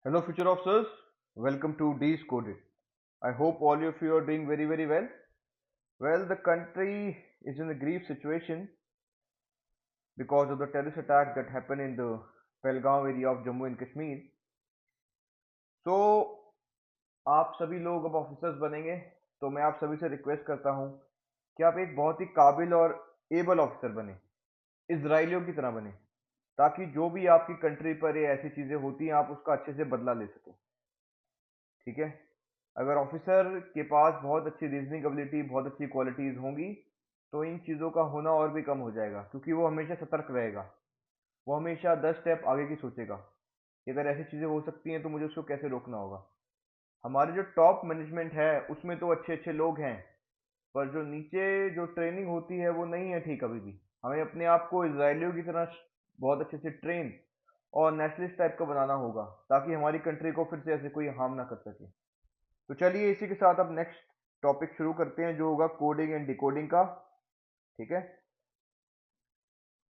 Hello, future officers. Welcome to D's Coded. I hope all of you are doing very well. Well, the country is in a grief situation because of the terrorist attack that happened in the Pelgaum area of Jammu and Kashmir. So, आप सभी लोग अब officers बनेंगे, तो मैं आप सभी से रिक्वेस्ट करता हूँ कि आप एक बहुत ही काबिल और एबल ऑफिसर बने, इजराइलियों की तरह बने, ताकि जो भी आपकी कंट्री पर ये ऐसी चीजें होती हैं आप उसका अच्छे से बदला ले सकें। ठीक है। अगर ऑफिसर के पास बहुत अच्छी रीजनिंग एबिलिटी, बहुत अच्छी क्वालिटीज होंगी, तो इन चीज़ों का होना और भी कम हो जाएगा, क्योंकि वो हमेशा सतर्क रहेगा। वो हमेशा 10 स्टेप आगे की सोचेगा कि अगर ऐसी चीज़ें हो सकती हैं तो मुझे उसको कैसे रोकना होगा। हमारे जो टॉप मैनेजमेंट है उसमें तो अच्छे अच्छे लोग हैं, पर जो नीचे जो ट्रेनिंग होती है वो नहीं है ठीक अभी भी। हमें अपने आप को इसराइलियों की तरह बहुत अच्छे से ट्रेन और नेशनलिस्ट टाइप का बनाना होगा, ताकि हमारी कंट्री को फिर से ऐसे कोई हार्म ना कर सके। तो चलिए इसी के साथ अब नेक्स्ट टॉपिक शुरू करते हैं, जो होगा कोडिंग एंड डिकोडिंग का। ठीक है।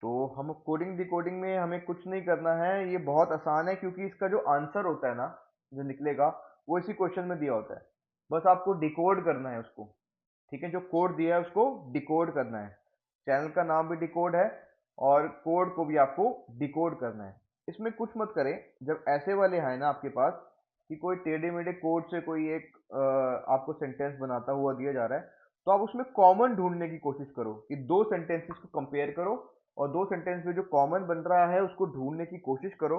तो हम कोडिंग डिकोडिंग में हमें कुछ नहीं करना है, ये बहुत आसान है, क्योंकि इसका जो आंसर होता है ना, जो निकलेगा, वो इसी क्वेश्चन में दिया होता है। बस आपको डिकोड करना है उसको। ठीक है, जो कोड दिया है उसको डिकोड करना है। चैनल का नाम भी डिकोड है, और कोड को भी आपको डिकोड करना है। इसमें कुछ मत करें। जब ऐसे वाले हैं ना आपके पास कि कोई टेढ़े मेढ़े कोड से कोई एक आपको सेंटेंस बनाता हुआ दिया जा रहा है, तो आप उसमें कॉमन ढूंढने की कोशिश करो कि दो सेंटेंसेस को कंपेयर करो, और दो सेंटेंस में जो कॉमन बन रहा है उसको ढूंढने की कोशिश करो,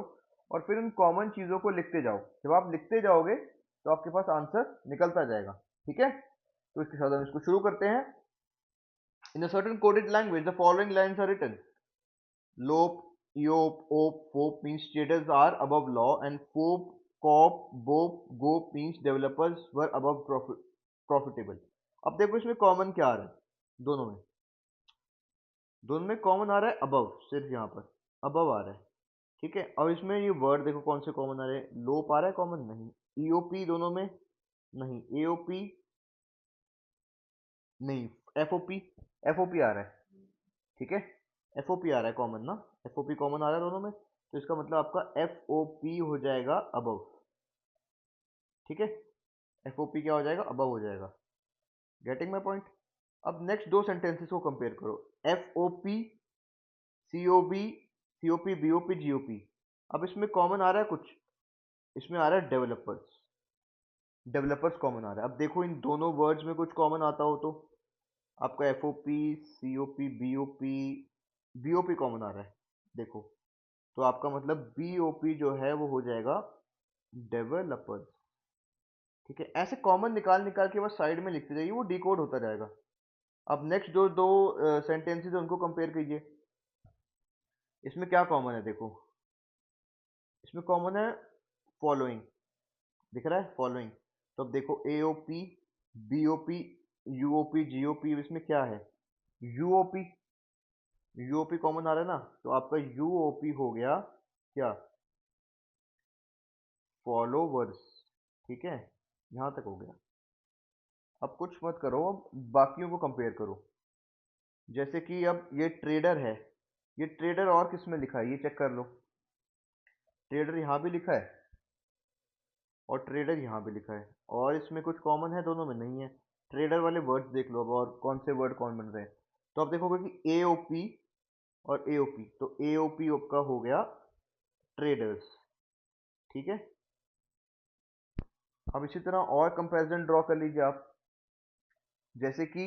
और फिर उन कॉमन चीजों को लिखते जाओ। जब आप लिखते जाओगे तो आपके पास आंसर निकलता जाएगा। ठीक है। तो इसके साथ हम इसको शुरू करते हैं। इन a certain coded language, the following lines are written. Lope, Eop, Op, Fop means traders are above law, and Fop, Cop, Bop, Gop means developers were above profitable. अब देखो इसमें कॉमन क्या आ रहा है दोनों में। दोनों में कॉमन आ रहा है अबव, सिर्फ यहाँ पर अबव आ रहा है। ठीक है। और इसमें ये वर्ड देखो कौन से कॉमन आ रहे हैं। लोप आ रहा है कॉमन, नहीं। ईओपी दोनों में नहीं। एओपी नहीं। एफओपी, एफओपी आ रहा है। ठीक है। एफओपी आ रहा है कॉमन ना। एफओपी कॉमन आ रहा है दोनों में, तो इसका मतलब आपका एफओपी हो जाएगा अबव। ठीक है। एफओपी क्या हो जाएगा, अबव हो जाएगा। Getting my point. अब नेक्स्ट दो सेंटेंसेस को कंपेयर करो। FOP, COB, COP, BOP, GOP. अब इसमें कॉमन आ रहा है कुछ। इसमें आ रहा है डेवलपर्स। डेवलपर्स कॉमन आ रहा है। अब देखो इन दोनों वर्ड्स में कुछ कॉमन आता हो तो आपका FOP, COP, BOP, BOP common आ रहा है। देखो, तो आपका मतलब बीओपी जो है वो हो जाएगा डेवलपर्स। ठीक है। ऐसे कॉमन निकाल निकाल के बस साइड में लिखते जाइए, वो डिकोड होता जाएगा। अब नेक्स्ट जो दो सेंटेंसेस है उनको कंपेयर कीजिए। इसमें क्या कॉमन है देखो। इसमें कॉमन है फॉलोइंग। दिख रहा है फॉलोइंग। तो अब देखो एओपी, बीओपी, यूओपी, जीओपी, इसमें क्या है, यूओपी। यूओपी कॉमन आ रहा है ना, तो आपका यूओपी हो गया क्या, फॉलोवर्स। ठीक है। यहां तक हो गया। अब कुछ मत करो, अब बाकियों को कंपेयर करो। जैसे कि अब ये ट्रेडर है, ये ट्रेडर और किस में लिखा है ये चेक कर लो। ट्रेडर यहाँ भी लिखा है, और ट्रेडर यहाँ भी लिखा है, और इसमें कुछ कॉमन है दोनों में, नहीं है। ट्रेडर वाले वर्ड्स देख लो अब, और कौन से वर्ड कौन बन रहे हैं। तो आप देखोगे कि एओपी और एओपी, तो एओपी का हो गया ट्रेडर्स। ठीक है। अब इसी तरह और कंपैरिजन ड्रॉ कर लीजिए आप। जैसे कि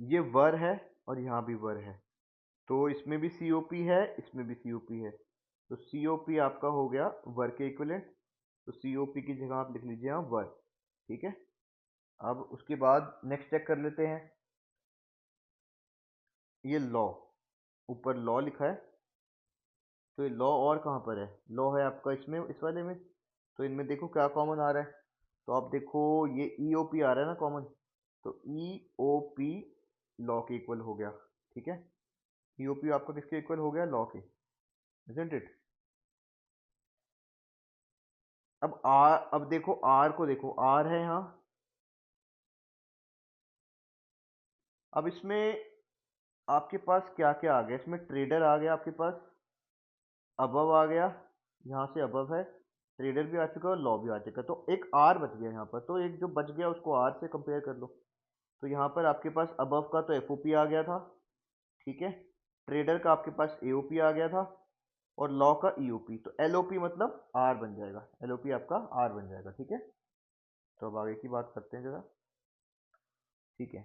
ये वर है, और यहाँ भी वर है, तो इसमें भी सीओपी है, इसमें भी सीओपी है। तो सीओपी आपका हो गया वर के इक्विवेलेंट। तो सीओपी की जगह आप लिख लीजिए यहाँ वर। ठीक है। अब उसके बाद नेक्स्ट चेक कर लेते हैं। ये लॉ, ऊपर लॉ लिखा है, तो ये लॉ और कहाँ पर है, लॉ है आपका इसमें, इस वाले में। तो इनमें देखो क्या कॉमन आ रहा है। तो आप देखो ये ईओपी आ रहा है ना कॉमन, तो ईओपी लॉ के इक्वल हो गया। ठीक है। ईओपी आपका किसके इक्वल हो गया, लॉ के, इजंट इट। अब आर, अब देखो आर को, देखो आर है यहाँ। अब इसमें आपके पास क्या क्या आ गया, इसमें ट्रेडर आ गया आपके पास, अबव आ गया, यहाँ से अबव है, ट्रेडर भी आ चुका है और लॉ भी आ चुका है, तो एक आर बच गया यहाँ पर, तो एक जो बच गया उसको आर से कंपेयर कर लो। तो यहाँ पर आपके पास अबव का तो एफओपी आ गया था, ठीक है, ट्रेडर का आपके पास एओपी आ गया था, और लॉ का ईओपी, तो एलओपी मतलब आर बन जाएगा, एलओपी आपका आर बन जाएगा, ठीक है। तो अब आगे की बात करते हैं जरा, ठीक है।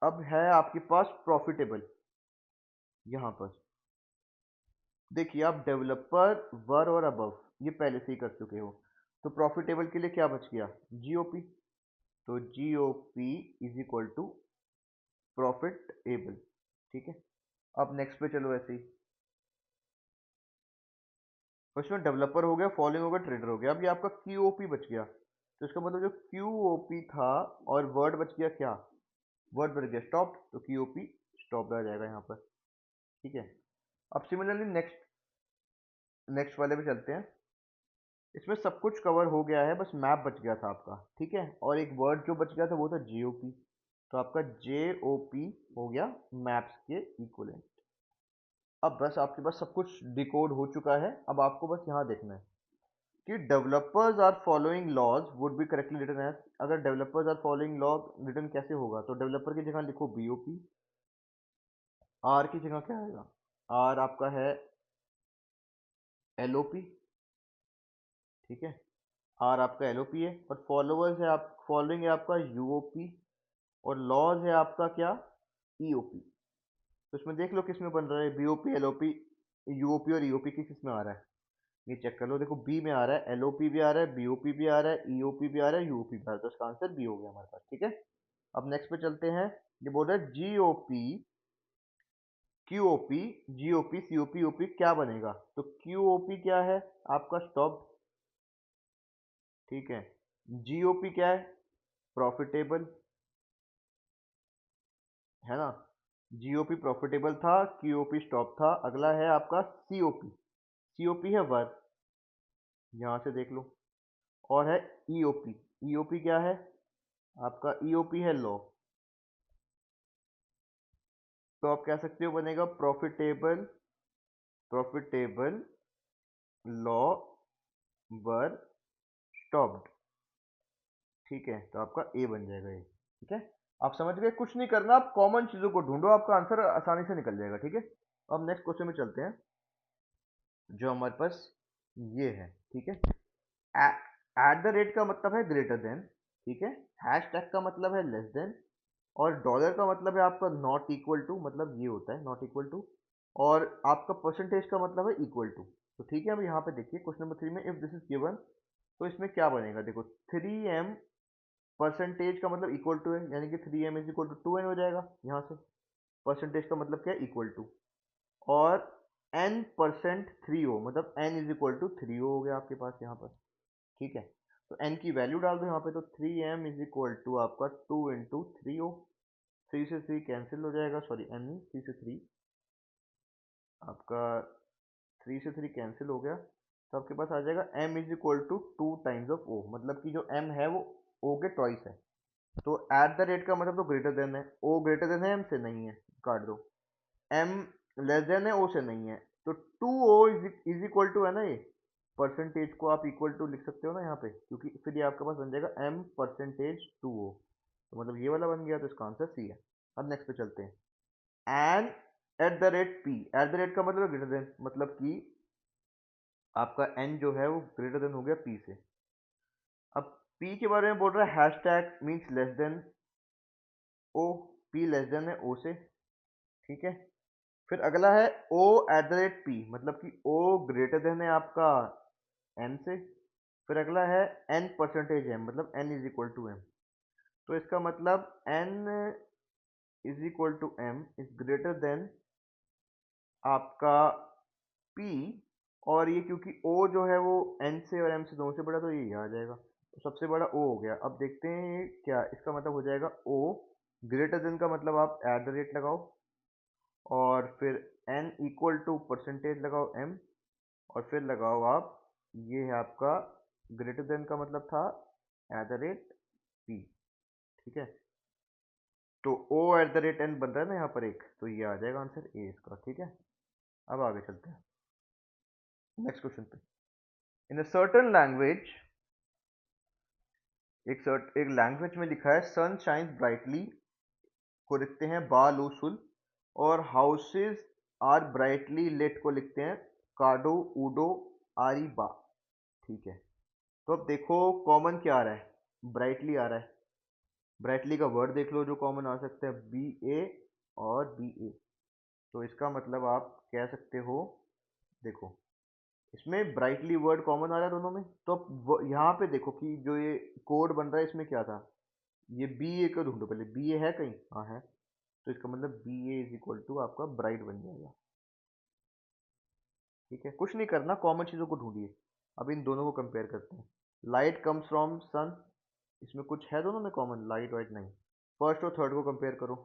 अब है आपके पास प्रॉफिटेबल, यहाँ पर देखिए आप डेवलपर वर और अबव ये पहले से ही कर चुके हो, तो प्रॉफिटेबल के लिए क्या बच गया, जीओपी, तो GOP is equal to profitable, ठीक है। अब नेक्स्ट पे चलो ऐसे ही, उसमें डेवलपर हो गया, फॉलोइंग हो गया, ट्रेडर हो गया, अब ये आपका क्यूओपी बच गया, तो इसका मतलब जो क्यूओपी था और वर्ड बच गया क्या, वर्ड बच गया स्टॉप, तो क्यूओपी स्टॉप आ जाएगा यहाँ पर, ठीक है। अब सिमिलरली नेक्स्ट नेक्स्ट वाले पे चलते हैं, इसमें सब कुछ कवर हो गया है, बस मैप बच गया था आपका, ठीक है, और एक वर्ड जो बच गया था वो था जेओपी, तो आपका जेओपी हो गया मैप्स के इक्वलेंट। अब बस आपके पास सब कुछ डिकोड हो चुका है, अब आपको बस यहाँ देखना है कि developers are following laws would be correctly written as, अगर developers are following law written कैसे होगा, तो डेवलपर की जगह लिखो बीओपी, आर की जगह क्या आएगा, आर आपका है एलओपी, ठीक है, आर आपका एलओपी है, और फॉलोअर्स है आप फॉलोइंग है आपका यूओपी, और लॉज है आपका क्या, ईओपी। तो इसमें देख लो किस में बन रहा है, बीओपी एलओपी यूओपी और ईओपी किस में आ रहा है, ये चेक कर लो, देखो बी में आ रहा है, एलओपी भी आ रहा है, बीओपी भी आ रहा है, ईओपी भी आ रहा है, यूओपी भी आ रहा है, तो इसका आंसर बी हो गया हमारे पास, ठीक है। अब नेक्स्ट पे चलते हैं, ये बोल रहा है जीओपी क्यूओपी जीओपी सीओपी ओपी क्या बनेगा, तो क्यूओपी क्या है आपका स्टॉप, ठीक है, जीओपी क्या है प्रॉफिटेबल, है ना, जीओपी प्रॉफिटेबल था, क्यूओपी स्टॉप था, अगला है आपका सीओपी, सीओपी है वर्क, यहां से देख लो, और है ईओपी, ईओपी क्या है आपका, ईओपी है लॉ, तो आप कह सकते हो बनेगा प्रॉफिटेबल, प्रॉफिटेबल लॉ वर स्टॉप्ड, ठीक है, तो आपका ए बन जाएगा ये, ठीक है। आप समझ गए, कुछ नहीं करना, आप कॉमन चीजों को ढूंढो, आपका आंसर आसानी से निकल जाएगा, ठीक है। अब नेक्स्ट क्वेश्चन में चलते हैं, जो हमारे पास ये है, ठीक है, एट द रेट का मतलब है ग्रेटर देन, ठीक है, हैश टैग का मतलब है लेस देन, और डॉलर का मतलब है आपका नॉट इक्वल टू, मतलब ये होता है नॉट इक्वल टू, और आपका परसेंटेज का मतलब है इक्वल टू, तो ठीक है। अब यहाँ पे देखिए क्वेश्चन नंबर 3 में इफ दिस इज गिवन, तो इसमें क्या बनेगा, देखो 3m परसेंटेज का मतलब इक्वल टू है, यानी कि 3m is equal to 2n हो जाएगा, यहाँ से परसेंटेज का मतलब क्या है इक्वल टू, और n परसेंट 3o मतलब n is equal to 3o हो गया आपके पास यहाँ पर, ठीक है। तो n की वैल्यू डाल दो यहाँ पे, तो 3m इज इक्वल टू आपका 2 इंटू 3o, 3 से 3 कैंसिल हो जाएगा, सॉरी n नहीं 3 से 3 आपका 3 से 3 कैंसिल हो गया, तो आपके पास आ जाएगा m is equal to 2 times of o, मतलब कि जो m है वो o के ट्वाइस है, तो एट द रेट का मतलब तो ग्रेटर देन है, o ग्रेटर देन है m से, नहीं है काट दो, m लेस देन है o से, नहीं है, तो 2o इज इक्वल टू है ना, ये परसेंटेज को आप इक्वल टू लिख सकते हो ना यहाँ पे, क्योंकि फिर ये आपके पास बन जाएगा m परसेंटेज 2o, तो मतलब ये वाला बन गया, तो इसका आंसर सी है। अब नेक्स्ट पे चलते हैं, and at the rate p, at the rate का मतलब ग्रेटर देन, मतलब कि आपका n जो है वो ग्रेटर देन हो गया p से। अब p के बारे में बोल रहा है hash tag means less than o, p less than है o से, ठीक है। फिर अगला है o at the rate p, मतलब कि o ग्रेटर देन है आपका n से। फिर अगला है n परसेंटेज m, मतलब n is equal to m, तो इसका मतलब n is equal to m is greater than आपका p, और ये क्योंकि o जो है वो n से और m से दोनों से बड़ा, तो ये आ जाएगा, तो सबसे बड़ा o हो गया। अब देखते हैं क्या इसका मतलब हो जाएगा, o ग्रेटर देन का मतलब आप एट द रेट लगाओ, और फिर n इक्वल टू परसेंटेज लगाओ m, और फिर लगाओ आप, ये है आपका ग्रेटर देन का मतलब था एट द रेट p, ठीक है। तो o at the rate n बन रहा है ना यहाँ पर एक, तो ये आ जाएगा आंसर ए इसका, ठीक है। अब आगे चलते हैं, नेक्स्ट क्वेश्चन पे। इन अ सर्टन लैंग्वेज, एक लैंग्वेज में लिखा है सन शाइन्स ब्राइटली को लिखते हैं बा लू सुल, और हाउसेज आर ब्राइटली लेट को लिखते हैं काडो उडो आरी बा। ठीक है, तो अब देखो कॉमन क्या आ रहा है, ब्राइटली आ रहा है। ब्राइटली का वर्ड देख लो जो कॉमन आ सकता है, बी ए और बी ए। तो इसका मतलब आप कह सकते हो, देखो इसमें ब्राइटली वर्ड कॉमन आ रहा है दोनों में, तो अब यहाँ पे देखो कि जो ये कोड बन रहा है इसमें क्या था, ये बी ए को ढूंढो पहले, बी ए है कहीं, हाँ है, तो इसका मतलब B A is equal to आपका ब्राइट बन जाएगा। ठीक है, कुछ नहीं करना, कॉमन चीज़ों को ढूंढिए। अब इन दोनों को कंपेयर करते हैं। लाइट कम्स फ्रॉम सन, इसमें कुछ है दोनों में कॉमन, लाइट वाइट नहीं। फर्स्ट और थर्ड को कंपेयर करो,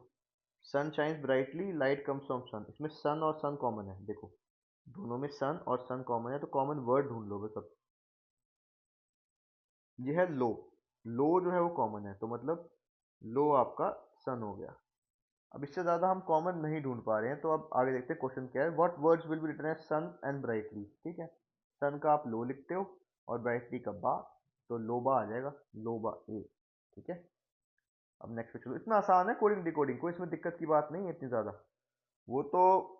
sun shines brightly light comes from sun, इसमें सन और सन कॉमन है, देखो दोनों में सन और सन कॉमन है, तो कॉमन वर्ड ढूंढ लो बस। अब ये है लो, लो जो है वो कॉमन है, तो मतलब लो आपका सन हो गया। अब इससे ज़्यादा हम कॉमन नहीं ढूंढ पा रहे हैं, तो अब आगे देखते हैं क्वेश्चन क्या है। What words will be written as sun and brightly. ठीक है, सन का आप लो लिखते हो और ब्राइटली का बा, तो लोबा आ जाएगा, लोबा ए। ठीक है, अब नेक्स्ट पे चलो। इतना आसान है कोडिंग डिकोडिंग, कोई इसमें दिक्कत की बात नहीं है इतनी ज़्यादा। वो तो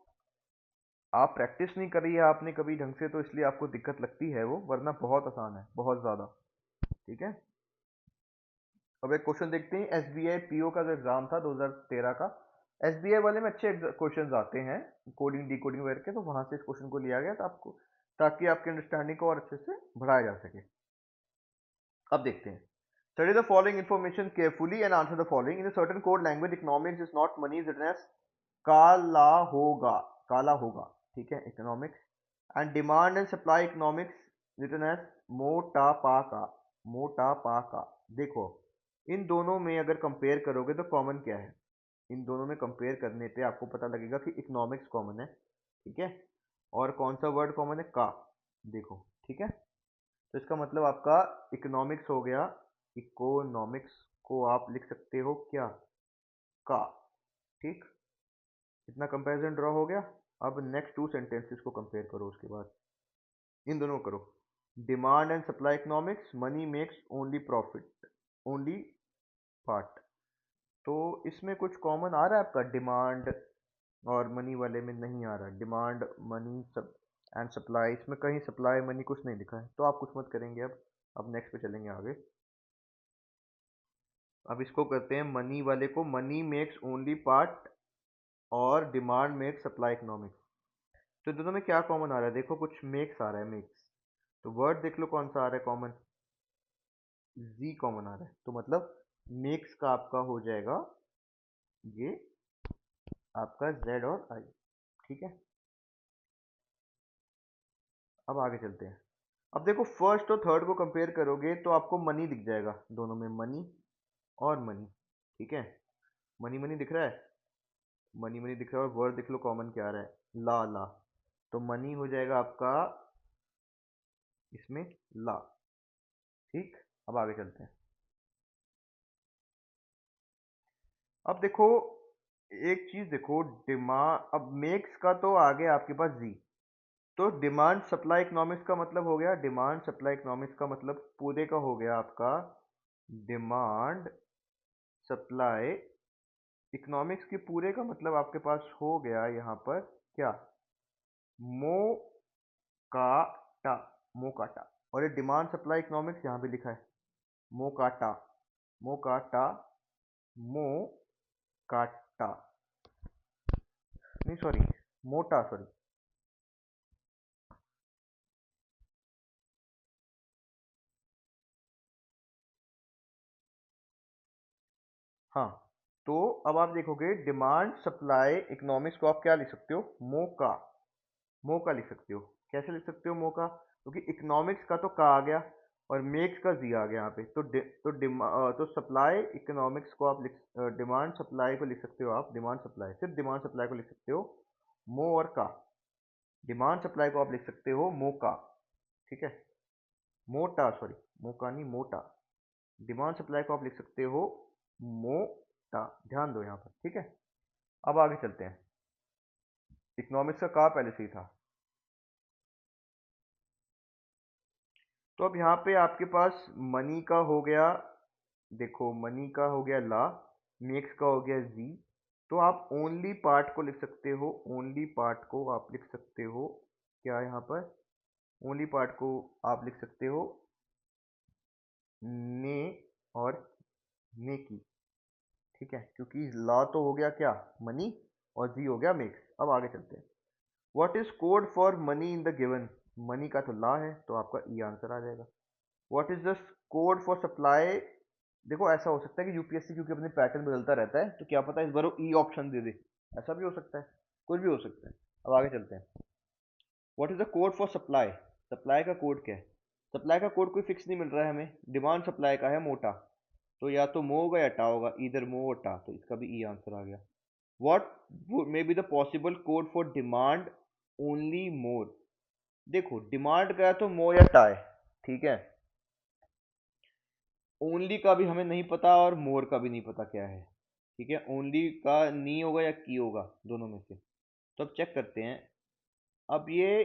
आप प्रैक्टिस नहीं करी है आपने कभी ढंग से, तो इसलिए आपको दिक्कत लगती है वो, वरना बहुत आसान है, बहुत ज़्यादा। ठीक है, अब एक क्वेश्चन देखते हैं। एसबीआई पीओ का जो एग्जाम था 2013 का, एसबीआई वाले में अच्छे क्वेश्चंस आते हैं कोडिंग डिकोडिंग वगैरह के, तो वहां से इस क्वेश्चन को लिया गया था आपको, ताकि आपकी अंडरस्टैंडिंग को और अच्छे से बढ़ाया जा सके। अब देखते हैं। Study the following information carefully and answer the following. In certain code language economics is not money, is written as काला होगा, काला होगा। ठीक है, economics and demand and supply economics written as मोटा पाका, मोटा पाका। देखो इन दोनों में अगर कंपेयर करोगे तो कॉमन क्या है, इन दोनों में कंपेयर करने पे आपको पता लगेगा कि इकोनॉमिक्स कॉमन है। ठीक है, और कौन सा वर्ड कॉमन है, का। देखो ठीक है, तो इसका मतलब आपका इकोनॉमिक्स हो गया, इकोनॉमिक्स को आप लिख सकते हो क्या, का। ठीक, इतना कंपैरिजन ड्रॉ हो गया। अब नेक्स्ट टू सेंटेंसेस को कंपेयर करो, उसके बाद इन दोनों को करो। Demand and supply economics, money makes only profit, only part. तो इसमें कुछ कॉमन आ रहा है आपका, डिमांड और मनी वाले में नहीं आ रहा। डिमांड मनी सब एंड सप्लाई, इसमें कहीं सप्लाई मनी कुछ नहीं लिखा है, तो आप कुछ मत करेंगे। अब नेक्स्ट पे चलेंगे आगे। अब इसको करते हैं मनी वाले को, मनी मेक्स ओनली पार्ट और डिमांड मेक्स सप्लाई इकोनॉमिक्स। तो दोनों में क्या कॉमन आ रहा है, देखो कुछ मेक्स आ रहा है, मेक्स। तो वर्ड देख लो कौन सा आ रहा है कॉमन, जी कॉमन आ रहा है, तो मतलब मेक्स का आपका हो जाएगा ये आपका जेड और आई। ठीक है, अब आगे चलते हैं। अब देखो फर्स्ट और थर्ड को कंपेयर करोगे तो आपको मनी दिख जाएगा, दोनों में मनी और मनी। ठीक है, मनी मनी दिख रहा है, मनी मनी दिख रहा है, और वर्ड देख लो कॉमन क्या आ रहा है, ला ला। तो मनी हो जाएगा आपका इसमें ला। ठीक, अब आगे चलते हैं। अब देखो एक चीज देखो, डिमांड, अब मेक्स का तो आ गया आपके पास जी, तो डिमांड सप्लाई इकोनॉमिक्स का मतलब हो गया, डिमांड सप्लाई इकोनॉमिक्स का मतलब पूरे का हो गया आपका डिमांड सप्लाई इकोनॉमिक्स के पूरे का मतलब आपके पास हो गया यहाँ पर क्या, मो काटा, मो काटा। और ये डिमांड सप्लाई इकोनॉमिक्स यहाँ पे लिखा है मो काटा, मो काटा, मो काटा, नहीं सॉरी, मोटा सॉरी। हाँ, तो अब आप देखोगे डिमांड सप्लाई इकोनॉमिक्स को आप क्या लिख सकते हो, मोका, मोका लिख सकते हो। कैसे लिख सकते हो मोका, क्योंकि इकोनॉमिक्स का तो का आ गया और मेक्स का जी आ गया यहाँ पे, तो सप्लाई इकोनॉमिक्स को आप लिख, डिमांड सप्लाई को लिख सकते हो आप, डिमांड सप्लाई, सिर्फ डिमांड सप्लाई को लिख सकते हो मो और का। डिमांड सप्लाई को आप लिख सकते हो मोका। ठीक है, मोटा सॉरी, मोका नहीं मोटा। डिमांड सप्लाई को आप लिख सकते हो मोटा, ध्यान दो यहाँ पर। ठीक है, अब आगे चलते हैं। इकोनॉमिक्स का पहले से ही था, तो अब यहाँ पे आपके पास मनी का हो गया, देखो मनी का हो गया ला, मेक्स का हो गया जी। तो आप ओनली पार्ट को लिख सकते हो, ओनली पार्ट को आप लिख सकते हो क्या, यहाँ पर ओनली पार्ट को आप लिख सकते हो ने और ने की, ठीक है, क्योंकि ला तो हो गया क्या मनी और जी हो गया मेक्स। अब आगे चलते हैं। What is code for money in the given, money का तो ला है तो आपका ई आंसर आ जाएगा। What is the code for supply, देखो ऐसा हो सकता है कि यूपीएससी क्योंकि अपने पैटर्न बदलता रहता है तो क्या पता इस बार वो ई ऑप्शन दे दे, ऐसा भी हो सकता है, कुछ भी हो सकता है। अब आगे चलते हैं। What is the code for supply, supply का कोड क्या है। सप्लाई का कोड कोई फिक्स नहीं मिल रहा है हमें, डिमांड सप्लाई का है मोटा, तो या तो मो होगा या टा होगा, इधर मो और टा, तो इसका भी ई आंसर आ गया। What may be the possible code for demand only मोर, देखो डिमांड का है तो मो या टा है, ठीक है, ओनली का भी हमें नहीं पता और मोर का भी नहीं पता क्या है, ठीक है, ओनली का नी होगा या की होगा, दोनों में से। तो अब चेक करते हैं। अब ये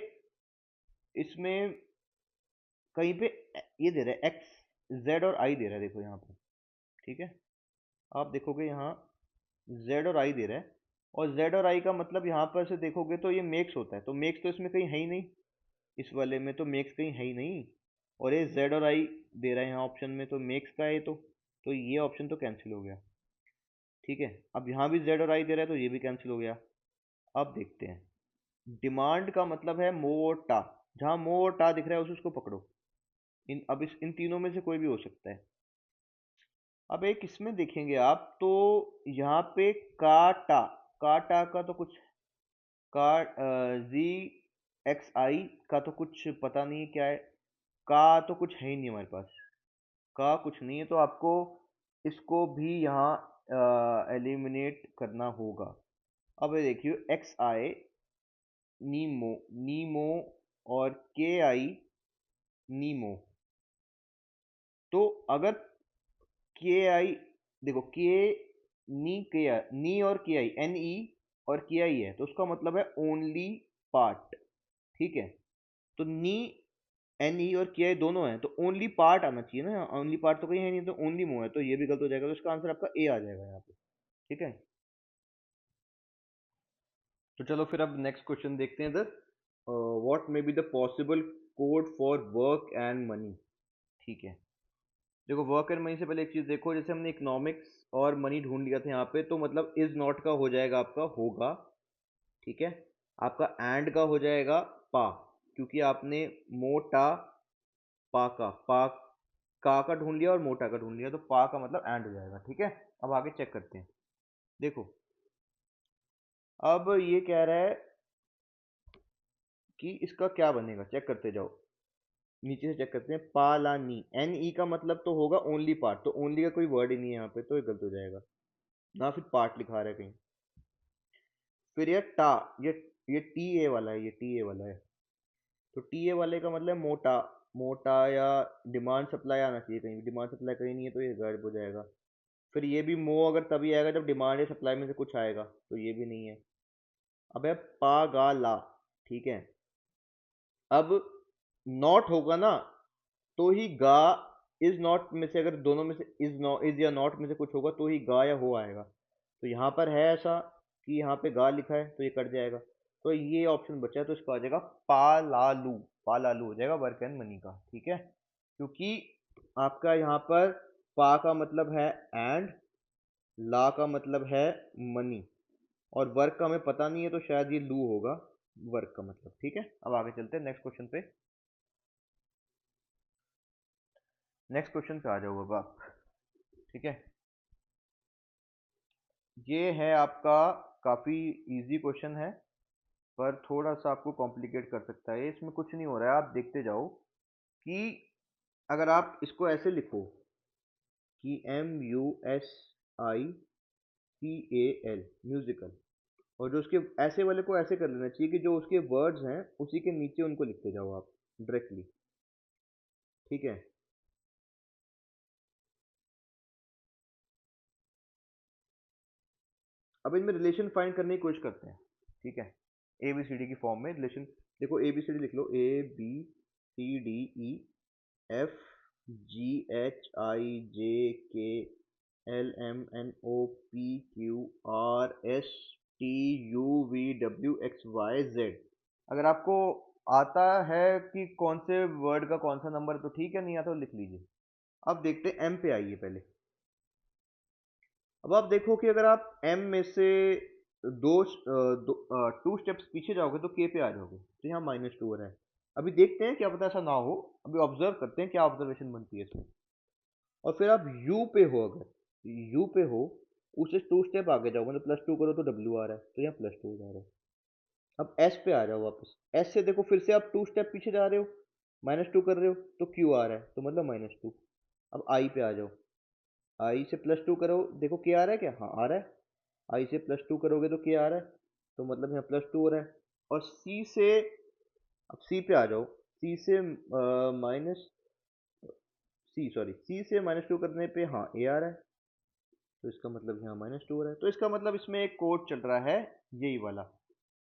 इसमें कहीं पे ये दे रहा है एक्स जेड और आई दे रहा है, देखो यहाँ पे, ठीक है, आप देखोगे यहाँ जेड और आई दे रहा है, और जेड और आई का मतलब यहाँ पर से देखोगे तो ये मेक्स होता है, तो मेक्स तो इसमें कहीं है ही नहीं, इस वाले में तो मेक्स कहीं है ही नहीं, और ये जेड और आई दे रहा है यहाँ ऑप्शन में, तो मेक्स का है तो ये ऑप्शन तो कैंसिल हो गया, ठीक है। अब यहाँ भी जेड और आई दे रहा है तो ये भी कैंसिल हो गया। अब देखते हैं, डिमांड का मतलब है मो और टा, जहाँ मो और टा दिख रहा है उसे उसको पकड़ो, इन तीनों में से कोई भी हो सकता है। अब एक इसमें देखेंगे आप तो यहाँ पे काटा, काटा का तो कुछ का जी एक्स आई का तो कुछ पता नहीं है क्या है, का तो कुछ है ही नहीं हमारे पास, का कुछ नहीं है, तो आपको इसको भी यहाँ एलिमिनेट करना होगा। अब ये देखिए एक्स आई नीमो, नीमो और के आई नीमो, तो अगर के आई, देखो के नी के आई, नी और के आई एन ई और के आई है तो उसका मतलब है ओनली पार्ट, ठीक है, तो नी एन ई और के आई दोनों हैं तो ओनली पार्ट आना चाहिए ना, ओनली पार्ट तो कहीं है नहीं, तो ओनली मो है, तो ये भी गलत हो जाएगा, तो इसका आंसर आपका ए आ जाएगा यहाँ पे, ठीक है। तो चलो फिर अब नेक्स्ट क्वेश्चन देखते हैं इधर। What may be the possible code for work and money, ठीक है। देखो वर्क एंड मनी से पहले एक चीज देखो, जैसे हमने इकोनॉमिक्स और मनी ढूंढ लिया था यहाँ पे, तो मतलब इज नॉट का हो जाएगा आपका होगा, ठीक है, आपका एंड का हो जाएगा पा, क्योंकि आपने मोटा पा का ढूंढ लिया और मोटा का ढूंढ लिया, तो पा का मतलब एंड हो जाएगा, ठीक है। अब आगे चेक करते हैं। देखो अब ये कह रहा है कि इसका क्या बनेगा, चेक करते जाओ, नीचे से चेक करते हैं। पालानी, एन ई का मतलब तो होगा ओनली पार्ट, तो ओनली का कोई वर्ड ही नहीं है यहाँ पे, तो ये गलत हो जाएगा ना, फिर पार्ट लिखा रहा है कहीं। फिर ये टा, ये टी ए वाला है, ये टी ए वाला है, तो टी ए वाले का मतलब मोटा, मोटा या डिमांड सप्लाई आना चाहिए, कहीं डिमांड सप्लाई कहीं नहीं है तो ये गायब हो जाएगा। फिर ये भी मो अगर तभी आएगा जब डिमांड या सप्लाई में से कुछ आएगा, तो ये भी नहीं है। अब है पागाला, ठीक है, अब नॉट होगा ना, तो ही गा, इज नॉट में से अगर दोनों में से इज नॉट, इज या नॉट में से कुछ होगा तो ही गा या हो आएगा, तो यहाँ पर है ऐसा कि यहाँ पे गा लिखा है तो ये कट जाएगा, तो ये ऑप्शन बचा है, तो इसका आ जाएगा पालालू, पालालू हो जाएगा वर्क एंड मनी का, ठीक है, क्योंकि आपका यहाँ पर पा का मतलब है एंड, ला का मतलब है मनी, और वर्क का हमें पता नहीं है तो शायद ये लू होगा वर्क का मतलब, ठीक है। अब आगे चलते हैं नेक्स्ट क्वेश्चन पे, नेक्स्ट क्वेश्चन पे आ जाओ अब आप, ठीक है। ये है आपका काफ़ी इजी क्वेश्चन है, पर थोड़ा सा आपको कॉम्प्लिकेट कर सकता है, इसमें कुछ नहीं हो रहा है, आप देखते जाओ कि अगर आप इसको ऐसे लिखो कि M U S I C A L, musical, और जो उसके ऐसे वाले को ऐसे कर लेना चाहिए कि जो उसके वर्ड्स हैं उसी के नीचे उनको लिखते जाओ आप डायरेक्टली, ठीक है। अब इनमें रिलेशन फाइंड करने की कोशिश करते हैं, ठीक है, ए बी सी डी की फॉर्म में रिलेशन, देखो ए बी सी डी लिख लो, A B C D E, FGHIJKLMNOPQRSTUVWXYZ। अगर आपको आता है कि कौन से वर्ड का कौन सा नंबर तो ठीक है, नहीं आता तो लिख लीजिए। अब देखते हैं एम पे आइए पहले। अब आप देखो कि अगर आप एम में से टू स्टेप्स पीछे जाओगे तो के पे आ जाओगे, तो यहाँ -2 हो रहा है। अभी देखते हैं, क्या पता ऐसा ना हो, अभी ऑब्जर्व करते हैं क्या ऑब्जर्वेशन बनती है इसमें। और फिर आप यू पे हो, अगर यू पे हो उससे टू स्टेप आगे जाओ, मतलब +2 करो तो डब्ल्यू आ रहा है, तो यहाँ +2 हो जा रहा है। अब एस पे आ जाओ वापस, एस से देखो फिर से आप टू स्टेप पीछे जा रहे हो, -2 कर रहे हो तो क्यू आ रहा है, तो मतलब -2। अब आई पे आ जाओ, आई से +2 करो, देखो क्या आ रहा है, क्या, हाँ आ रहा है। आई से +2 करोगे तो क्या आ रहा है, तो मतलब यहाँ +2 हो रहा है। और सी से, अब सी पे आ जाओ, सी से माइनस सी सॉरी सी से -2 करने पे हाँ ए आ रहा है, तो इसका मतलब यहाँ -2 हो रहा है। तो इसका मतलब इसमें एक कोड चल रहा है, यही वाला।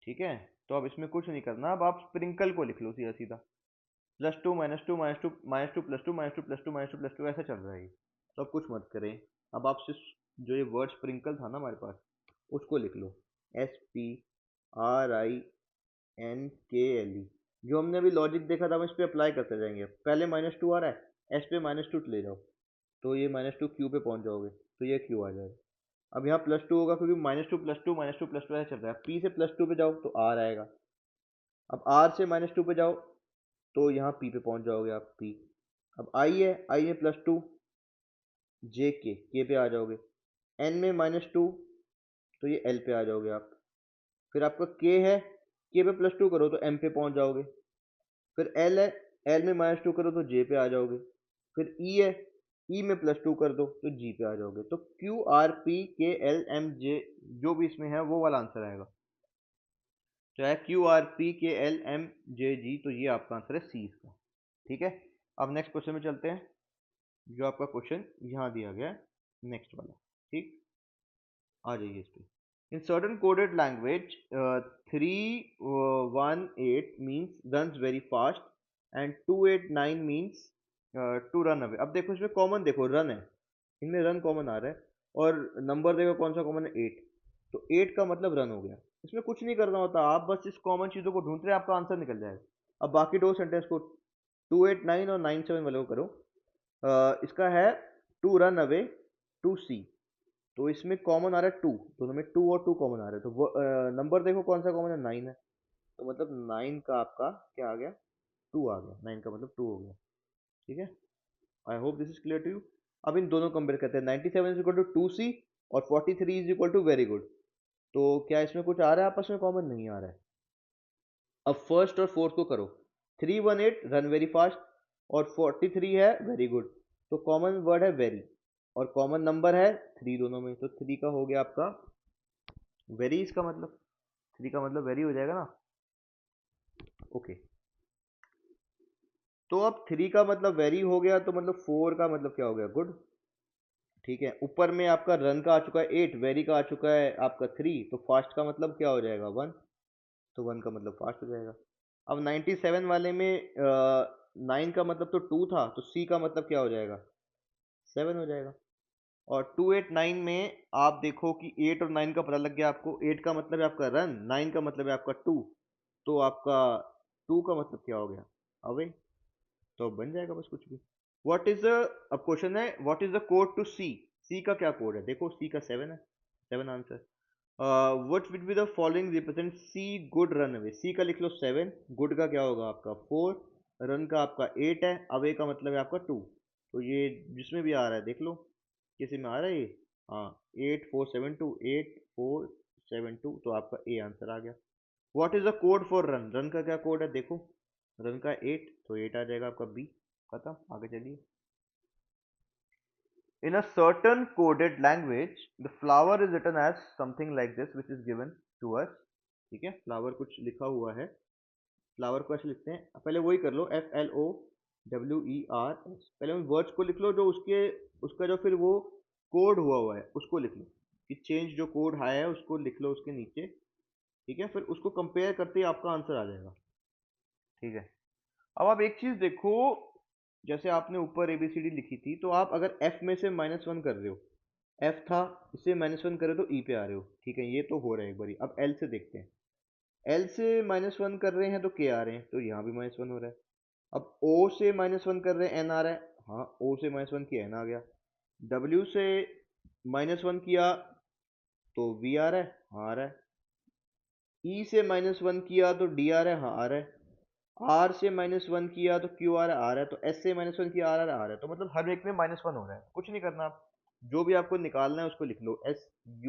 ठीक है, तो अब इसमें कुछ नहीं करना, अब आप स्प्रिंकल को लिख लो सीधा सीधा, +2 -2 -2 -2 +2 -2 +2 -2 +2 ऐसा चल रहा है ये। तो अब कुछ मत करें, अब आप सिर्फ जो ये वर्ड स्प्रिंकल था ना हमारे पास, उसको लिख लो, SPRINKLE। जो हमने अभी लॉजिक देखा था हम इस पे अप्लाई करते जाएंगे। पहले -2 आ रहा है, एस पे -2 ले जाओ, तो ये -2 क्यू पे पहुंच जाओगे, तो ये क्यू आ जाएगा। अब यहाँ +2 होगा क्योंकि -2 +2 -2 +2 ऐसा चल रहा है। पी से +2 पे जाओ तो आर आएगा। अब आर से -2 पे जाओ तो यहाँ पी पे पहुंच जाओगे आप, पी। अब आई है, आई में +2, जे के पे आ जाओगे। एन में -2, तो ये एल पे आ जाओगे आप। फिर आपका के है, के पे +2 करो तो एम पे पहुंच जाओगे। फिर एल है, एल में -2 करो तो जे पे आ जाओगे। फिर ई है, ई में +2 कर दो तो जी पे आ जाओगे। तो क्यू आर पी के एल एम जे जो भी इसमें है वो वाला आंसर आएगा। तो है QRPKLMJG, तो ये आपका आंसर है सी इसका। ठीक है, अब नेक्स्ट क्वेश्चन में चलते हैं, जो आपका क्वेश्चन यहाँ दिया गया है, नेक्स्ट वाला। ठीक, आ जाइए इस पे। In certain coded language 318 means run very fast and 289 means to run away. अब देखो इसमें कॉमन, देखो रन है, इनमें रन कॉमन आ रहा है, और नंबर देखो कौन सा कॉमन है, 8। तो 8 का मतलब रन हो गया। इसमें कुछ नहीं करना होता, आप बस इस कॉमन चीज़ों को ढूंढते हैं, आपका आंसर निकल जाएगा। अब बाकी दो सेंटेंस को, 289 और 97 वाले को करो। इसका है टू रन अवे टू सी, तो इसमें कॉमन आ रहा है 2, दोनों में 2 और 2 कॉमन आ रहा है, तो वो नंबर देखो कौन सा कॉमन है, 9 है, तो मतलब 9 का आपका क्या आ गया, 2 आ गया, 9 का मतलब 2 हो गया। ठीक है, I hope this is clear to you. अब इन दोनों कंपेयर करते हैं, 97 इज इक्वल टू 2C और 43 is equal to very good. तो क्या इसमें कुछ आ रहा है आपस में कॉमन, नहीं आ रहा है। अब फर्स्ट और फोर्थ को करो, 318 रन वेरी फास्ट और 43 है वेरी गुड, तो कॉमन वर्ड है वेरी, और कॉमन नंबर है 3 दोनों में, तो 3 का हो गया आपका वेरी, इसका मतलब 3 का मतलब वेरी हो जाएगा ना। ओके, तो अब 3 का मतलब वेरी हो गया, तो मतलब 4 का मतलब क्या हो गया, गुड। ठीक है, ऊपर में आपका रन का आ चुका है 8, वेरी का आ चुका है आपका 3, तो फास्ट का मतलब क्या हो जाएगा, 1, तो 1 का मतलब फास्ट हो जाएगा। अब 97 वाले में 9 का मतलब तो 2 था, तो सी का मतलब क्या हो जाएगा, 7 हो जाएगा। और 289 में आप देखो कि 8 और 9 का पता लग गया आपको, 8 का मतलब है आपका रन, 9 का मतलब है आपका 2, तो आपका 2 का मतलब क्या हो गया, अवे, तो बन जाएगा बस कुछ भी। व्हाट इज द, अब क्वेश्चन है what is the code to C, C का क्या कोड है, देखो सी का 7 है, 7 answer. What will be the following represent C good run away, C का लिख लो 7, गुड का क्या होगा आपका 4, रन का आपका 8 है, अवे का मतलब है आपका 2, तो ये जिसमें भी आ रहा है देख लो, किसी में आ रहा है ये, हाँ 8472, 8472, तो आपका ए आंसर आ गया। What is the code for run, run का क्या कोड है देखो, रन का 8, तो 8 आ जाएगा आपका बी, खत्म, आगे चलिए। In a certain coded language, the flower is written as something like this, which is given to us. ठीक है, फ्लावर कुछ लिखा हुआ है, फ्लावर को ऐसे लिखते हैं, पहले वही कर लो, FLOWERS, पहले उन वर्ड्स को लिख लो जो उसके, उसका जो फिर वो कोड हुआ है उसको लिख लो, कि चेंज जो कोड आया है उसको लिख लो उसके नीचे। ठीक है, फिर उसको कंपेयर करते ही आपका आंसर आ जाएगा। ठीक है, अब आप एक चीज देखो, जैसे आपने ऊपर ABCD लिखी थी, तो आप अगर F में से -1 कर रहे हो, F था, इससे -1 करे तो E पे आ रहे हो, ठीक है, ये तो हो रहा है एक बारी। अब L से देखते हैं, L से -1 कर रहे हैं तो K आ रहे हैं, तो यहाँ भी -1 हो रहा है। अब O से -1 कर रहे हैं, N आ रहा है, हाँ O से -1 किया N आ गया। W से -1 किया तो V आ रहा है, हाँ आ रहा है। E से -1 किया तो D आ रहा है, हाँ आ रहा है। R से -1 किया तो Q आ रहा है, तो S से -1 किया आ रहा है। तो मतलब हर एक में -1 हो रहा है, कुछ नहीं करना आप, जो भी आपको निकालना है उसको लिख लो, SUPREME।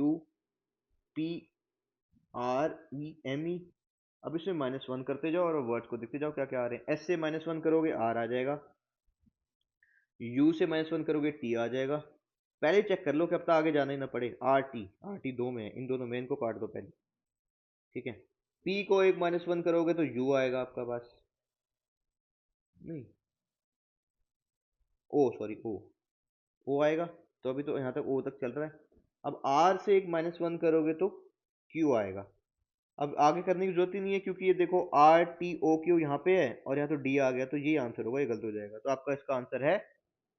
अब इसमें -1 करते जाओ और वर्ड्स को देखते जाओ क्या क्या आ रहे हैं। S से -1 करोगे R आ जाएगा, U से -1 करोगे T आ जाएगा। पहले चेक कर लो कि अब तक आगे जाना ही ना पड़े। RT दो में है, इन दोनों में इनको काट दो पहले, ठीक है। P को एक -1 करोगे तो U आएगा आपका पास, नहीं ओ सॉरी ओ आएगा। तो अभी तो यहाँ तक ओ तक चल रहा है। अब R से एक -1 करोगे तो Q आएगा। अब आगे करने की जरूरत ही नहीं है, क्योंकि ये देखो RTOQ यहाँ पे है और यहाँ तो D आ गया, तो ये आंसर होगा, ये गलत हो जाएगा। तो आपका इसका आंसर है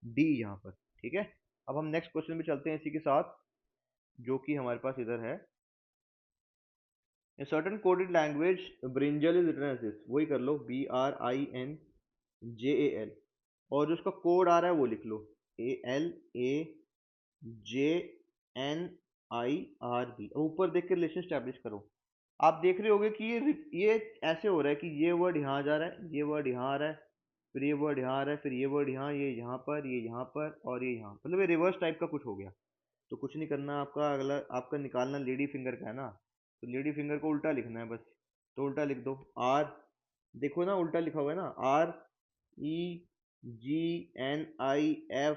D यहाँ पर, ठीक है। अब हम नेक्स्ट क्वेश्चन पे चलते हैं इसी के साथ, जो कि हमारे पास इधर है। A certain coded language Brinjal is written as this, वही कर लो, BRINJAL, और जो उसका कोड आ रहा है वो लिख लो, ALAJNIRB। ऊपर देख के रिलेशन स्टैब्लिश करो। आप देख रहे होगे कि ये ऐसे हो रहा है कि ये वर्ड यहाँ जा रहा है, ये वर्ड यहाँ आ रहा है, फिर ये वर्ड यहाँ आ रहा है, फिर ये वर्ड यहाँ, ये यहाँ पर, ये यहाँ पर, और ये यहाँ, मतलब ये रिवर्स टाइप का कुछ हो गया। तो कुछ नहीं करना, आपका अगला आपका निकालना लेडी फिंगर का है ना, तो लेडी फिंगर को उल्टा लिखना है बस। तो उल्टा लिख दो, आर, देखो ना उल्टा लिखा हुआ है ना, REGNIFYDAL,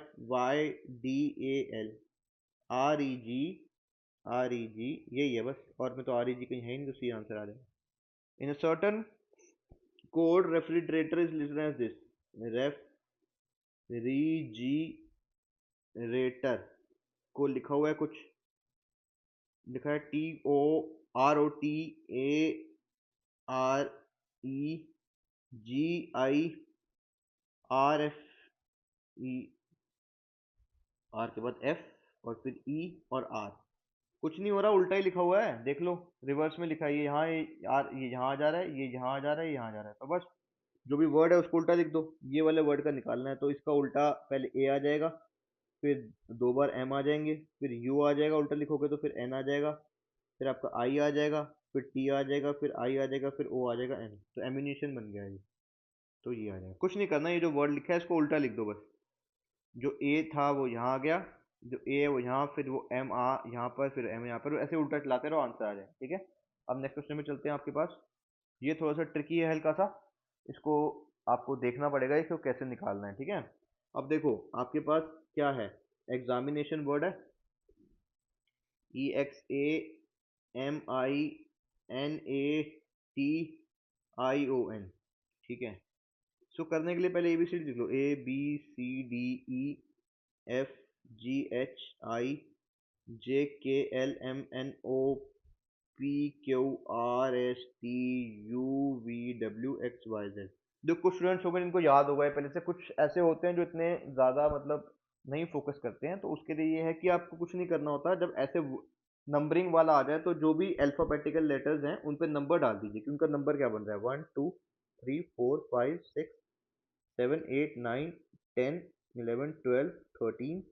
REG यही है बस, और में तो REG कहीं है ही नहीं, तो सी आंसर आ जाएगा। In a certain code refrigerator is listed as this, refrigerator को लिखा हुआ है कुछ, लिखा है TOROTAREGIRFE, आर के बाद एफ, और फिर ई और आर। कुछ नहीं हो रहा, उल्टा ही लिखा हुआ है, देख लो, रिवर्स में लिखा है, ये यहाँ, ये यहाँ जा रहा है, ये यहाँ जा रहा है, ये यहाँ जा रहा है। तो बस जो भी वर्ड है उसको उल्टा लिख दो। ये वाले वर्ड का निकालना है, तो इसका उल्टा पहले ए आ जाएगा, फिर दो बार एम आ जाएंगे, फिर यू आ जाएगा, उल्टा लिखोगे तो फिर एन आ जाएगा, फिर आपका आई आ जाएगा, फिर टी आ जाएगा, फिर आई आ जाएगा, फिर ओ आ जाएगा एन, तो एम्यूनेशन बन गया ये। तो ये आ जाएगा, कुछ नहीं करना, ये जो वर्ड लिखा है इसको उल्टा लिख दो बस। जो ए था वो यहाँ आ गया, जो ए है वो यहाँ, फिर वो एम आ यहाँ पर, फिर एम यहाँ पर, ऐसे उल्टा चलाते रहो, आंसर आ जाए, ठीक है। अब नेक्स्ट क्वेश्चन में चलते हैं आपके पास। ये थोड़ा सा ट्रिकी है हल्का सा, इसको आपको देखना पड़ेगा इसको कैसे निकालना है, ठीक है। अब देखो आपके पास क्या है, एग्जामिनेशन वर्ड है, EXAMINATION, ठीक है। सो करने के लिए पहले ABCD लिख लो, ABCDEFGHIJKLMNOPQRSTUVWXYZ। जो कुछ स्टूडेंट्स हो गए इनको याद होगा ये पहले से, कुछ ऐसे होते हैं जो इतने ज़्यादा मतलब नहीं फोकस करते हैं, तो उसके लिए ये है कि आपको कुछ नहीं करना होता, जब ऐसे नंबरिंग वाला आ जाए तो जो भी अल्फ़ाबेटिकल लेटर्स हैं उन पे नंबर डाल दीजिए कि उनका नंबर क्या बन रहा है, 1 2 3 4 5 6 7 8 9 10 11 12 13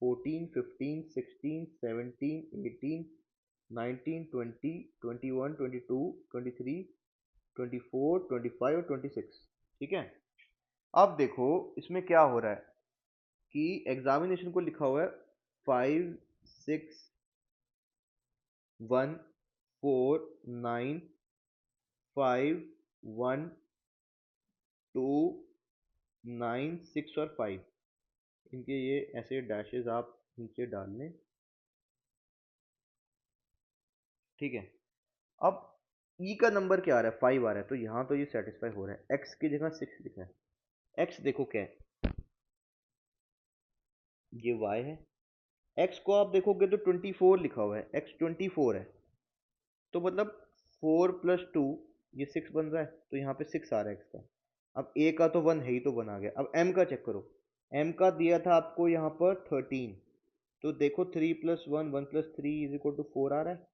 14 15 16 17 18 19 20 21 22 23 24 25 और 26, ठीक है। अब देखो इसमें क्या हो रहा है कि एग्जामिनेशन को लिखा हुआ है 5 6 1 4 9 5 1 2 9 6 और 5, इनके ये ऐसे डैशेस आप नीचे डाल लें, ठीक है। अब ई का नंबर क्या आ रहा है, 5 आ रहा है, तो यहाँ तो ये सेटिस्फाई हो रहा है। एक्स की जगह 6 लिखा है, एक्स देखो क्या है, ये वाई है। एक्स को आप देखोगे तो 24 लिखा हुआ है, एक्स 24 है, तो मतलब 4 + 2 ये 6 बन रहा है, तो यहाँ पे 6 आ रहा है एक्स का। अब ए का तो 1 है ही, तो 1 आ गया। अब एम का चेक करो, एम का दिया था आपको यहाँ पर 13, तो देखो 3 plus 1, 1 plus 3 is equal to 4 आ रहा है।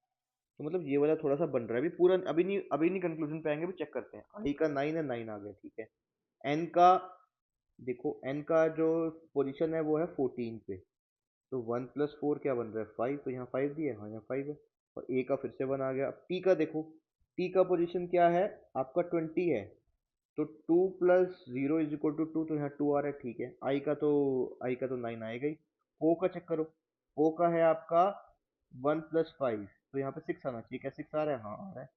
तो मतलब ये वाला थोड़ा सा बन रहा है, अभी पूरा अभी नहीं कंक्लूजन पे आएंगे, अभी चेक करते हैं। आई का 9 है, 9 आ गया, ठीक है। एन का देखो, एन का जो पोजीशन है वो है 14 पे, तो 1 प्लस 4 क्या बन रहा है, 5, तो यहाँ 5 दिया है, हाँ यहाँ 5 है। और ए का फिर से 1 आ गया। अब टी का देखो, टी का पोजीशन क्या है आपका, 20 है, तो 2 प्लस 0 इज इक्वल टू 2, तो यहाँ 2 आ रहा है, ठीक है। आई का तो 9 आएगा ही। ओ का चेक करो, ओ का है आपका 1 प्लस 5, तो यहाँ पे 6 आना चाहिए, क्या 6 आ रहा है, हाँ आ रहा है।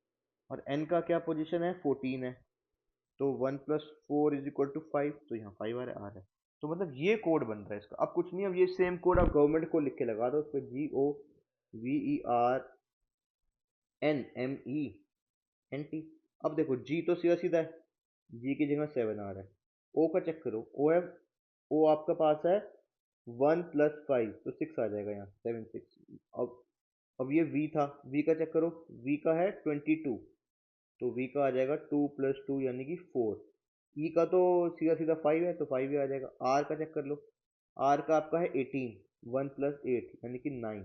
और एन का क्या पोजीशन है, 14 है, तो 1 प्लस 4 इज इक्वल टू 5, तो यहाँ 5 आ रहा है। तो मतलब ये कोड बन रहा है इसका। अब कुछ नहीं, अब ये सेम कोड आप गवर्नमेंट को लिख के लगा दो, उस पर GOVERNMENT। अब देखो जी तो सीधा सीधा है, जी की जगह 7 आ रहा है। ओ का चेक करो, ओ है, ओ आपका पास है 1 प्लस 5, तो 6 आ जाएगा यहाँ, 7 6। अब ये वी था, वी का चेक करो, वी का है 22, तो वी का आ जाएगा 2 प्लस 2 यानी कि 4। ई का तो सीधा सीधा 5 है, तो 5 ही आ जाएगा। आर का चेक कर लो, आर का आपका है 18, 1 प्लस 8 यानी कि 9।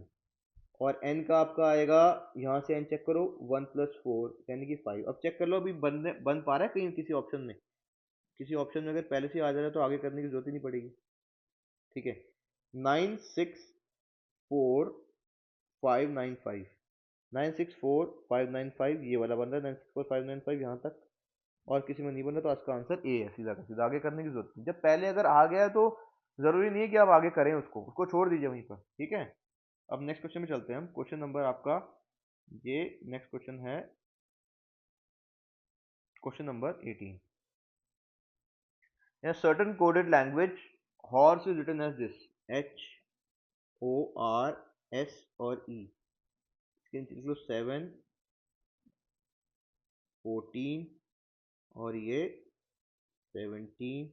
और एन का आपका आएगा, यहाँ से एन चेक करो, 1 प्लस 4 यानी कि 5। अब चेक कर लो, अभी बन पा रहा है कहीं किसी ऑप्शन में, किसी ऑप्शन में अगर पहले से आ जा रहा है तो आगे करने की जरूरत ही नहीं पड़ेगी, ठीक है। 964595, 964595 ये वाला बन रहा है, 964595 यहाँ तक। और किसी में नहीं बन रहा, तो इसका आंसर ए है, सीधा का सीधा, आगे करने की जरूरत नहीं। जब पहले अगर आ गया तो जरूरी नहीं है कि आप आगे करें, उसको उसको छोड़ दीजिए वहीं पर, ठीक है। अब नेक्स्ट क्वेश्चन में चलते हैं हम। क्वेश्चन नंबर आपका ये नेक्स्ट क्वेश्चन है, question number 18। In a certain coded language, horse is written as this, HORS और E। इसके नीचे लिख लो 7, 14 और ये 17,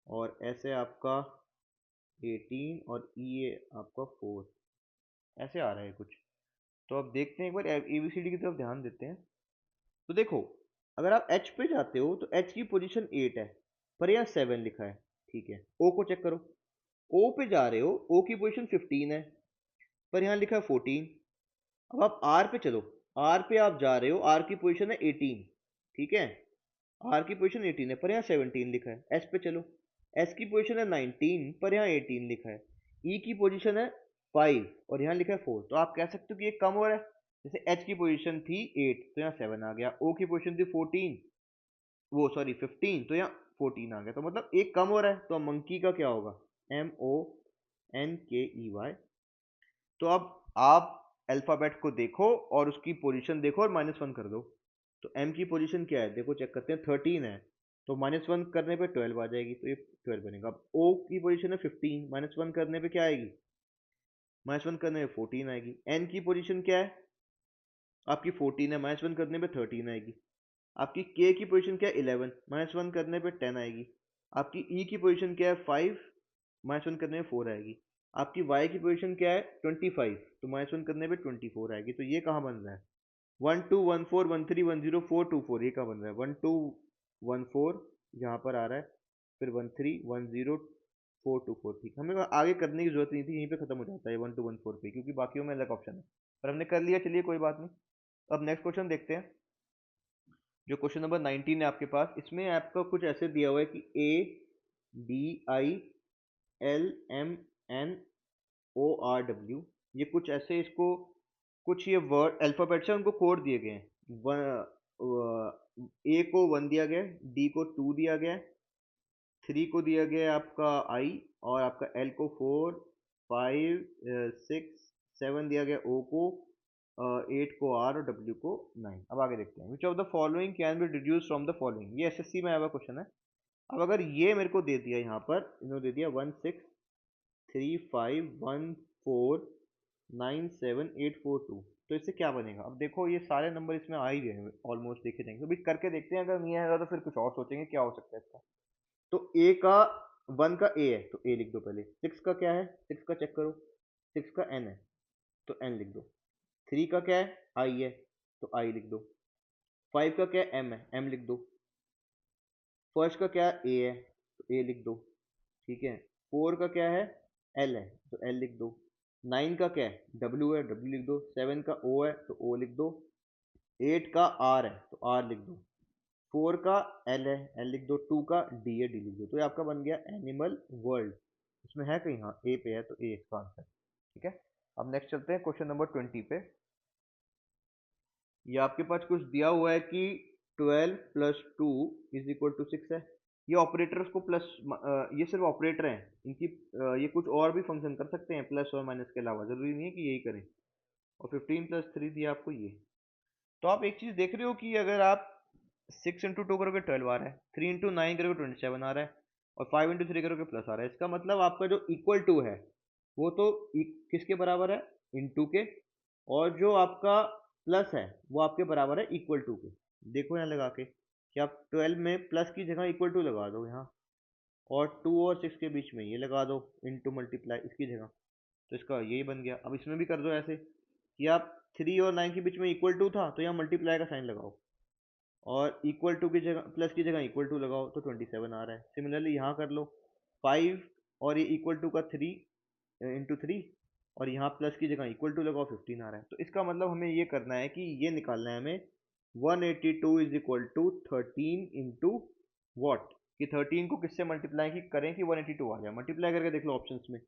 और ऐसे आपका 18 और ई ए आपका 4, ऐसे आ रहा है कुछ। तो अब देखते हैं एक बार, एबीसीडी की तरफ ध्यान देते हैं। तो देखो, अगर आप एच पे जाते हो तो एच की पोजीशन 8 है, पर यहाँ 7 लिखा है, ठीक है। ओ को चेक करो, ओ पे जा रहे हो, ओ की पोजीशन 15 है, पर यहाँ लिखा है 14। अब आप आर पे चलो, आर पे आप जा रहे हो, आर की पोजीशन है 18, ठीक है। आर की पोजीशन 18 है, पर यहाँ 17 लिखा है। एस पे चलो, एस की पोजीशन है 19, पर यहाँ 18 लिखा है। ई की पोजीशन है 5 और यहाँ लिखा है 4, तो आप कह सकते हो कि ये कम हो रहा है। जैसे एच की पोजीशन थी 8, तो यहाँ 7 आ गया। ओ की पोजीशन थी 14, वो सॉरी 15, तो यहाँ 14 आ गया, तो मतलब एक कम हो रहा है। तो मंकी का क्या होगा, MONKEY। तो अब आप अल्फाबेट को देखो और उसकी पोजीशन देखो और -1 कर दो। तो एम की पोजीशन क्या है, देखो चेक करते हैं, 13 है, तो -1 करने पे 12 आ जाएगी, तो ये 12 बनेगा। अब ओ की पोजीशन है 15, -1 करने पे क्या आएगी, -1 करने पे 14 आएगी। एन की पोजीशन क्या है आपकी, 14 है, -1 करने पे 13 आएगी। आपकी के की पोजीशन क्या है, 11, -1 करने पे 10 आएगी। आपकी ई की पोजीशन क्या है, 5, -1 करने में 4 आएगी। आपकी वाई की पोजीशन क्या है, 25, तो -1 करने पे 24 आएगी। तो ये कहाँ बन रहा है, 12141310 424, ये कहाँ बन रहा है, 1214 यहाँ पर आ रहा है, फिर 1310 424, ठीक। हमें आगे करने की जरूरत नहीं थी, यहीं पे खत्म हो जाता है 1214 पे, क्योंकि बाकियों में अलग ऑप्शन है, पर हमने कर लिया, चलिए कोई बात नहीं। अब नेक्स्ट क्वेश्चन देखते हैं, जो क्वेश्चन नंबर 19 है आपके पास। इसमें आपका कुछ ऐसे दिया हुआ है कि ADILMNORW, ये कुछ ऐसे, इसको कुछ ये वर्ड अल्फाबेट्स हैं, उनको कोड दिए गए हैं। ए को 1 दिया गया है, डी को 2 दिया गया है, 3 को दिया गया है आपका आई, और आपका एल को 4, 5, 6, 7 दिया गया ओ को, 8 को आर, और डब्ल्यू को 9। अब आगे देखते हैं, which of the following can be deduce from the following. ये एसएससी में आया हुआ क्वेश्चन है। अब अगर ये मेरे को दे दिया, यहाँ पर इन्होंने दे दिया 163514842, तो इससे क्या बनेगा। अब देखो ये सारे नंबर इसमें आ ही गए हैं ऑलमोस्ट, देखे जाएंगे, तो भी करके देखते हैं, अगर नहीं आएगा तो फिर कुछ और सोचेंगे क्या हो सकता है इसका। तो ए का 1 का ए है, तो ए लिख दो पहले। 6 का क्या है, 6 का चेक करो, 6 का एन है, तो एन लिख दो। 3 का क्या है, आई है, तो आई लिख दो। 5 का क्या है, एम है, एम लिख दो। फर्स्ट का क्या ए है तो ए लिख दो, ठीक है। 4 का क्या है, एल है तो एल लिख दो। 9 का क्या है, डब्ल्यू है, डब्ल्यू लिख दो। 7 का ओ है तो ओ लिख दो। 8 का आर है तो आर लिख दो। 4 का एल है, एल लिख दो। 2 का डी है, डी लिख दो। तो ये आपका बन गया एनिमल वर्ल्ड। इसमें है कहीं, हाँ ए पे है तो ए इसका आंसर, ठीक है। अब नेक्स्ट चलते हैं क्वेश्चन नंबर 20 पे। ये आपके पास कुछ दिया हुआ है कि 12 प्लस 2 इज इक्वल टू 6 है। ये ऑपरेटर्स को प्लस, ये सिर्फ ऑपरेटर हैं इनकी, ये कुछ और भी फंक्शन कर सकते हैं प्लस और माइनस के अलावा, जरूरी नहीं है कि यही करें। और 15 प्लस 3 दिया आपको ये। तो आप एक चीज देख रहे हो कि अगर आप 6 इंटू 2 करोगे 12 आ रहा है, 3 इंटू 9 करोगे 27 आ रहा है, और 5 इंटू 3 करोगे प्लस आ रहा है। इसका मतलब आपका जो इक्वल टू है वो तो किसके बराबर है, इंटू के। और जो आपका प्लस है वो आपके बराबर है इक्वल टू के। देखो यहाँ लगा के कि आप 12 में प्लस की जगह इक्वल टू लगा दो यहाँ, और 2 और 6 के बीच में ये लगा दो इंटू मल्टीप्लाई इसकी जगह। तो इसका यही बन गया। अब इसमें भी कर दो ऐसे कि आप 3 और 9 के बीच में इक्वल टू था तो यहाँ मल्टीप्लाई का साइन लगाओ, और इक्वल टू की जगह, प्लस की जगह इक्वल टू लगाओ तो 27 आ रहा है। सिमिलरली यहाँ कर लो 5 और ये इक्वल टू का 3 इंटू 3, और यहाँ प्लस की जगह इक्वल टू लगाओ 15 आ रहा है। तो इसका मतलब हमें ये करना है कि ये निकालना है हमें 182 is equal to 13 into what, कि 13 को किससे मल्टीप्लाई की करें कि 182 आ जाए। मल्टीप्लाई करके देख लो ऑप्शंस में।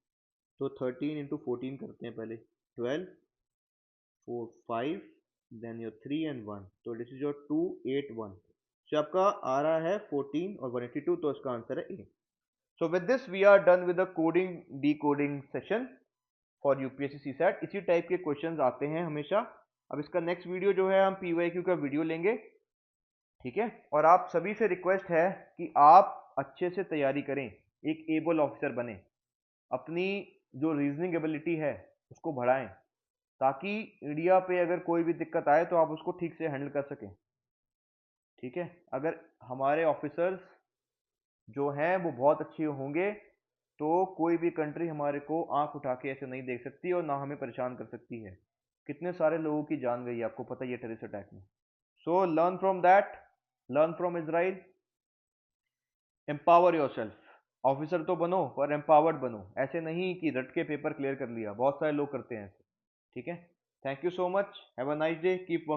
तो 13 इंटू 14 करते हैं पहले, 12 4 5 देन योर 3 एंड 1, तो दिस इज योर 281। सो आपका आ रहा है 14 और 182, तो इसका आंसर है A. So with this we are done with the coding decoding session for UPSC CSAT. इसी टाइप के क्वेश्चंस आते हैं हमेशा। अब इसका नेक्स्ट वीडियो जो है हम पीवाईक्यू का वीडियो लेंगे, ठीक है। और आप सभी से रिक्वेस्ट है कि आप अच्छे से तैयारी करें, एक एबल ऑफिसर बने, अपनी जो रीजनिंग एबिलिटी है उसको बढ़ाएं, ताकि इंडिया पे अगर कोई भी दिक्कत आए तो आप उसको ठीक से हैंडल कर सकें, ठीक है। अगर हमारे ऑफिसर्स जो हैं वो बहुत अच्छे होंगे तो कोई भी कंट्री हमारे को आंख उठा के ऐसे नहीं देख सकती और ना हमें परेशान कर सकती है। कितने सारे लोगों की जान गई आपको पता ही है टेररिस्ट अटैक में। So learn from that, learn from Israel, empower yourself. Officer तो बनो पर एम्पावर्ड बनो, ऐसे नहीं कि रट के पेपर क्लियर कर लिया, बहुत सारे लोग करते हैं ऐसे, ठीक है। Thank you so much, have a nice day, keep working.